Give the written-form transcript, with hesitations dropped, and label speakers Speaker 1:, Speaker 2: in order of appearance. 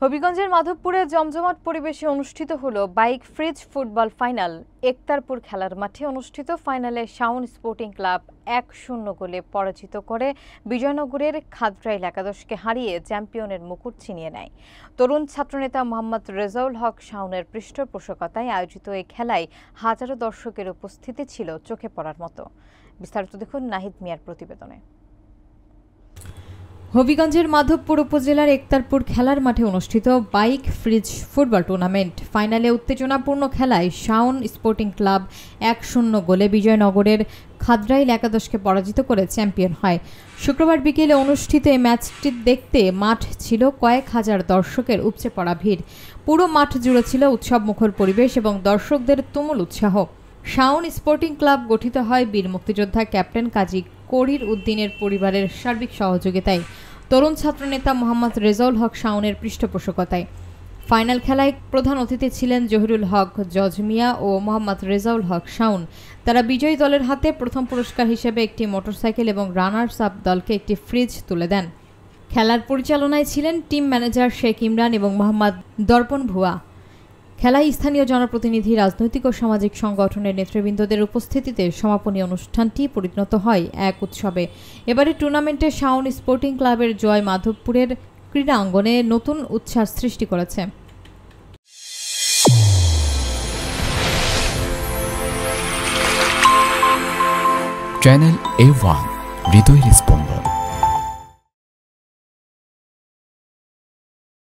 Speaker 1: হবিগঞ্জের মাধবপুরে জমজমাট পরিবেশে অনুষ্ঠিত হলো bike fridge football final. Ektarpur খেলার মাঠে অনুষ্ঠিত ফাইনালে শাওন স্পোর্টিং ক্লাব 1-0 গোলে পরাজিত করে বিজয়নগরের খাদরাইল একাদশকে হারিয়ে চ্যাম্পিয়নের মুকুট ছিনিয়ে নেয়। তরুণ ছাত্রনেতা মোহাম্মদ রেজাউল হক শাওনের পৃষ্ঠপোষকতায় আয়োজিত এই খেলায় হাজারো দর্শকের উপস্থিতি ছিল চোখে পড়ার মতো। বিস্তারিত দেখুন নাহিদ মিয়ার প্রতিবেদনে। হবিগঞ্জের মাধবপুর উপজেলার একতারপুর খেলার মাঠে অনুষ্ঠিত বাইক ফ্রিজ ফুটবল টুর্নামেন্ট ফাইনালে উত্তেজনাপূর্ণ খেলায় শাওন স্পোর্টিং ক্লাব 1-0 গোলে বিজয়নগরের খাদরাইল একাদশকে পরাজিত করে চ্যাম্পিয়ন হয়। শুক্রবার বিকেলে অনুষ্ঠিত এই ম্যাচটি দেখতে মাঠ ছিল কয়েক হাজার দর্শকের উপচে পড়া ভিড়। পুরো মাঠ জুড়ে ছিল উৎসবমুখর পরিবেশ এবং দর্শকদের তুমুল উৎসাহ। শাওন স্পোর্টিং ক্লাব গঠিত হয় বীর মুক্তিযোদ্ধা ক্যাপ্টেন কাজী করির উদ্দিনের পরিবারের সার্বিক সহযোগিতায়, তরুণ ছাত্রনেতা মোহাম্মদ রেজাউল হক শাওনের পৃষ্ঠপোষকতায়। ফাইনাল খেলায় প্রধান অতিথি ছিলেন জহিরুল হক জজমিয়া ও মোহাম্মদ রেজাউল হক শাওন। তারা বিজয়ী দলের হাতে প্রথম পুরস্কার হিসেবে একটি মোটরসাইকেল এবং রানার্স আপ দলকে একটি ফ্রিজ তুলে দেন। খেলার পরিচালনায় ছিলেন টিম ম্যানেজার শেখ ইমরান এবং মোহাম্মদ দর্পণ ভুয়া। খেলায় স্থানীয় জনপ্রতিনিধি, রাজনৈতিক ও সামাজিক সংগঠনের নেতৃবৃন্দদের উপস্থিতিতে সমাপনী অনুষ্ঠানটি পরিণত হয় এক উৎসবে। এবারে টুর্নামেন্টে শাওন স্পোর্টিং ক্লাবের জয় মাধবপুরের ক্রীড়া অঙ্গনে নতুন উচ্ছ্বাস সৃষ্টি করেছে।
Speaker 2: চ্যানেল A1 হৃদয়ের স্পন্দন।